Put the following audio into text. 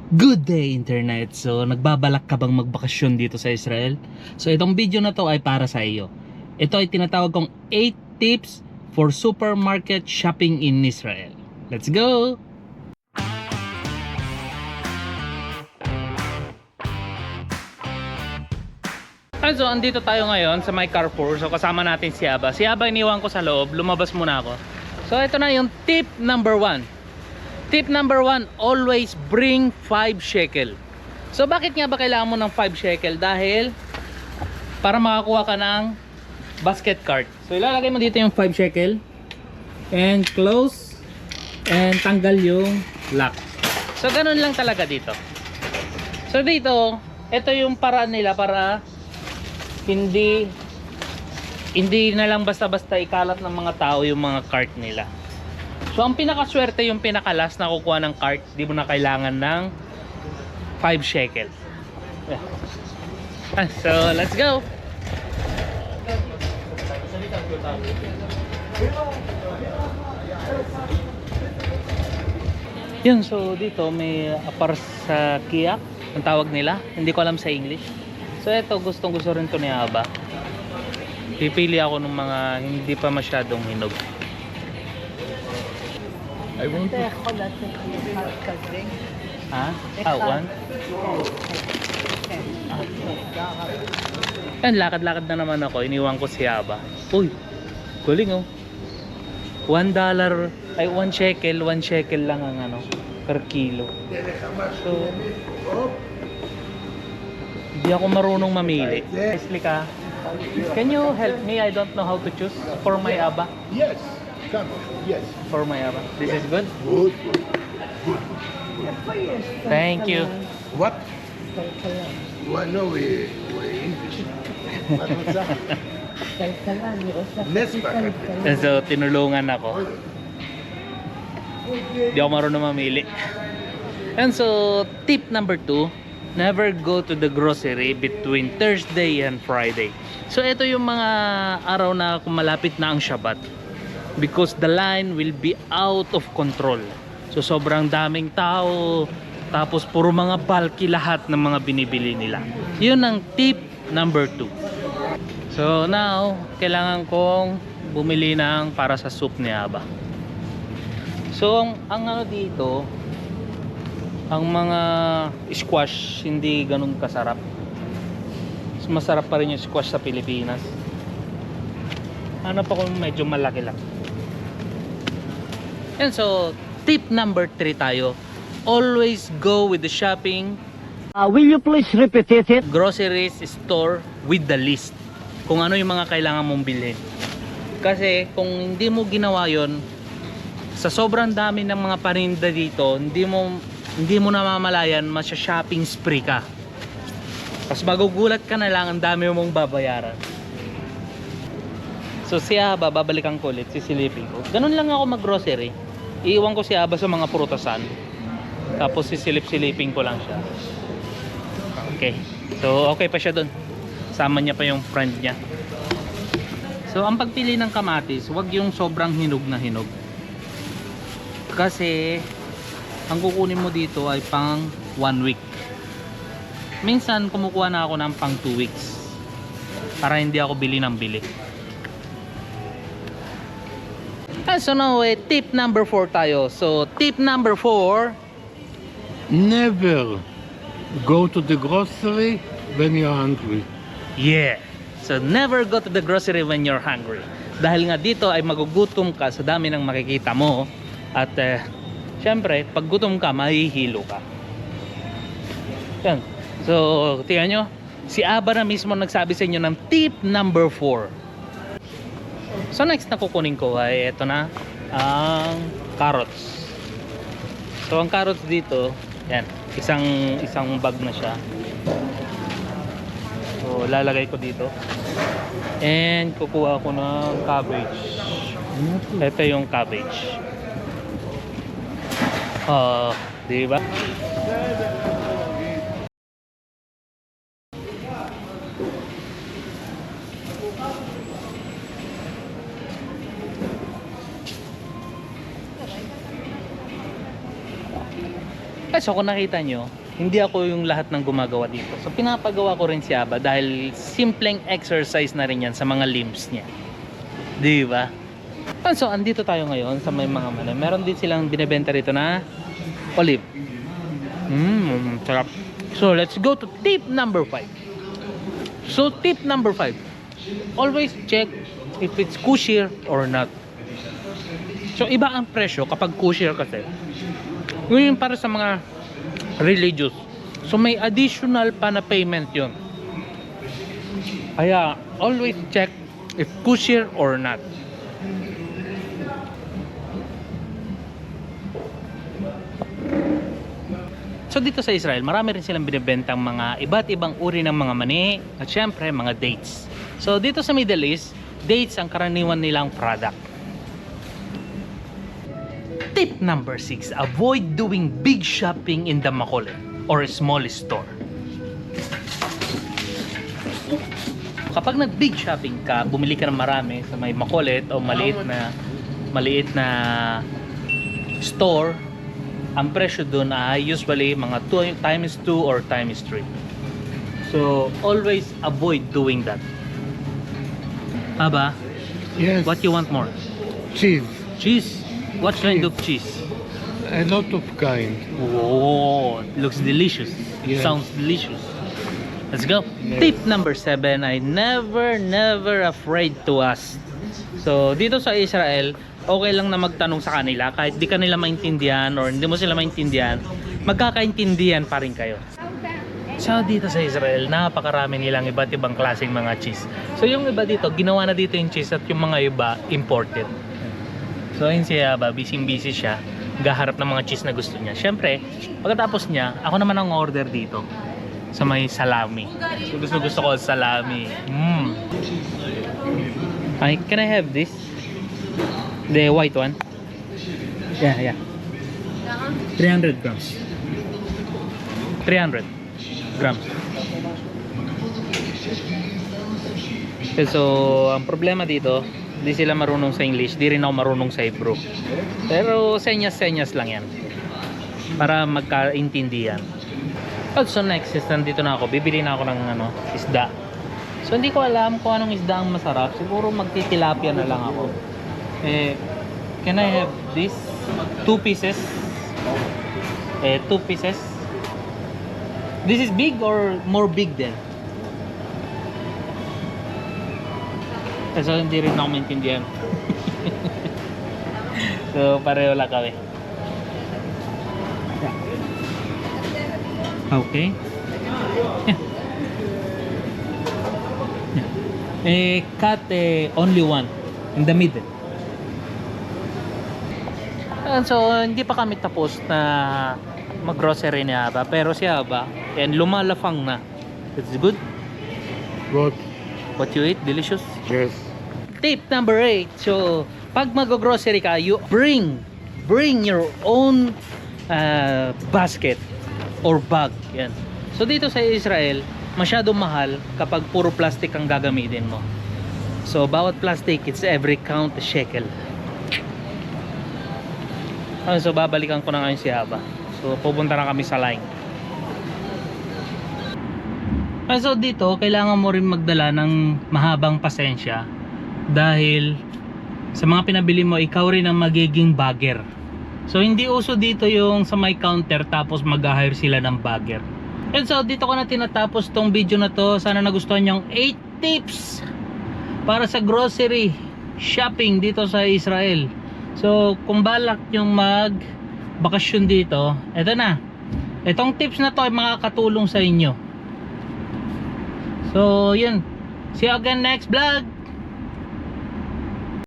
Good day internet. So nagbabalak ka bang magbakasyon dito sa Israel? So itong video na to ay para sa iyo. Ito ay tinatawag kong 8 tips for supermarket shopping in Israel. Let's go! So andito tayo ngayon sa my Carrefour. So kasama natin si Aba. Si Aba iniwan ko sa loob. Lumabas muna ako. So ito na yung tip number 1. Tip number 1, always bring 5 shekel. So bakit nga ba kailangan mo ng 5 shekel? Dahil para makakuha ka ng basket cart. So ilalagay mo dito yung 5 shekel and close and tanggal yung lock. So ganun lang talaga dito. So dito, ito yung paraan nila para hindi na lang basta-basta ikalat ng mga tao yung mga cart nila. So ang pinakaswerte yung pinakalas na kukuha ng cart, di mo na kailangan ng 5 shekel. Yeah. So let's go. Yun, so dito may aparsakiak ang tawag nila, hindi ko alam sa English. So ito, gustong gusto rin to ni Aba. Pipili ako ng mga hindi pa masyadong hinog. I want to... Ha? One? Yan, lakad-lakad na naman ako. Iniwan ko si Aba. Uy, galing oh. $1, ay 1 shekel lang ang ano, per kilo. So, hindi ako marunong mamili. Leslie ka, can you help me? I don't know how to choose for my Aba. Yes, come. Yes. For my Aba. This is good? Good, good. Thank you. What? Well, no, we English. So, tinulungan ako. Hindi ako marunong mamili. And so, tip number 2, never go to the grocery between Thursday and Friday. So, ito yung mga araw na kung malapit na ang Shabbat. Because the line will be out of control. So, sobrang daming tao. Tapos, puro mga bulky lahat ng mga binibili nila. Yun ang tip number 2. So now, kailangan kong bumili ng para sa soup ni Aba. So ang ano dito, ang mga squash hindi ganun kasarap. Mas masarap pa rin yung squash sa Pilipinas. Ano pa kung medyo malaki lang. And so, tip number 3 tayo. Always go with the shopping. Will you please repeat it? Groceries store with the list. Kung ano yung mga kailangan mong bilhin. Kasi kung hindi mo ginawa yon, sa sobrang dami ng mga paninda dito, hindi mo namamalayan, masya-shopping spree ka. Tapos magugulat ka na lang, ang dami mong babayaran. So si Aba, babalikan ko ulit, sisilipin ko. Ganun lang ako mag-grocery. Iiwan ko si Aba sa mga prutasan. Tapos sisilip-silipin ko lang siya. Okay. So okay pa siya doon. Sama niya pa yung friend niya. So ang pagpili ng kamatis, wag yung sobrang hinog na hinog. Kasi ang kukunin mo dito ay pang 1 week. Minsan kumukuha na ako ng pang 2 weeks. Para hindi ako bili ng bili. So now tip number 4 tayo. So tip number 4, never go to the grocery when you're hungry. yeah. So never go to the grocery when you're hungry. Dahil nga dito ay magugutom ka sa dami ng makikita mo. At syempre, pag gutom ka, mahihilo ka. Yan. So, tingnan nyo. Si Aba na mismo nagsabi sa inyo ng tip number 4. So next na kukunin ko ay ito na, ang carrots. So ang carrots dito, yan, isang bag na siya. So lalagay ko dito. And kukuha ko ng cabbage. Ito yung cabbage. Di ba? So kung nakita nyo, hindi ako yung lahat ng gumagawa dito. So pinapagawa ko rin si Aba dahil simpleng exercise na rin yan sa mga limbs niya. Di ba? So andito tayo ngayon sa may mga mali. Meron din silang binebenta rito na olive. Sarap. So let's go to tip number 5. So tip number 5. Always check if it's kosher or not. So iba ang presyo kapag kosher kasi. Ngayon para sa mga religious. So may additional pa na payment yun. Kaya always check if kosher or not. So dito sa Israel, marami rin silang binibentang mga iba't ibang uri ng mga mani at syempre mga dates. So dito sa Middle East, dates ang karaniwan nilang product. Tip number 6, avoid doing big shopping in the Makolet or a small store. Kapag nag-big shopping ka, bumili ka ng marami sa may Makolet o maliit na store, ang presyo dun ay usually mga 2 times 2 or times 3. So always avoid doing that. Aba, Yes. what you want more? Cheese. Cheese? What kind of cheese? A lot of kind. Oh, looks delicious. Yes. Sounds delicious. Let's go. Yes. Tip number 7, I never afraid to ask. So, dito sa Israel, okay lang na magtanong sa kanila kahit di ka nila maintindihan or hindi mo sila maintindihan, magkakaintindihan pa rin kayo. So, dito sa Israel, napakarami nilang iba't ibang klaseng mga cheese. So, yung iba dito, ginawa na dito yung cheese at yung mga iba, imported. So yun siya ba, busy siya, gaharap ng mga cheese na gusto niya. Syempre, pagkatapos niya, ako naman ang order dito sa may salami. So gusto ko salami. Can I have this? The white one? Yeah. 300 grams. 300 grams. Okay, so ang problema dito, di sila marunong sa English, di rin ako marunong sa Hebrew. Pero senyas lang yan para magkaintindihan. So next is nandito na ako, bibili na ako ng isda. So hindi ko alam kung anong isda ang masarap. Siguro magtitilapia na lang ako. Can I have this? 2 pieces. 2 pieces. This is big or more big then? So hindi rin ako maintindihan. So pareho lang kami. Okay. Cut only one in the middle. And so hindi pa kami tapos na mag-grocery ni Aba, pero si Aba and lumalafang na. It's good. Good. What you eat, delicious. Yes. Tip number 8. So, pag mag-grocery ka, you bring your own basket or bag. Yan. So, dito sa Israel, masyado mahal kapag puro plastic ang gagamitin mo. So, bawat plastic, it's every count a shekel. So, babalikan ko na ngayon si Haba. So, pupunta na kami sa line. So, dito, kailangan mo rin magdala ng mahabang pasensya. Dahil sa mga pinabili mo, ikaw rin ang magiging bagger. So hindi uso dito yung sa may counter tapos mag-hire sila ng bagger. And so dito ko na tinatapos tong video na to. Sana nagustuhan yung 8 tips para sa grocery shopping dito sa Israel. So kung balak nyong mag bakasyon dito, eto na. Itong tips na to ay makakatulong sa inyo. So yun, see you again next vlog.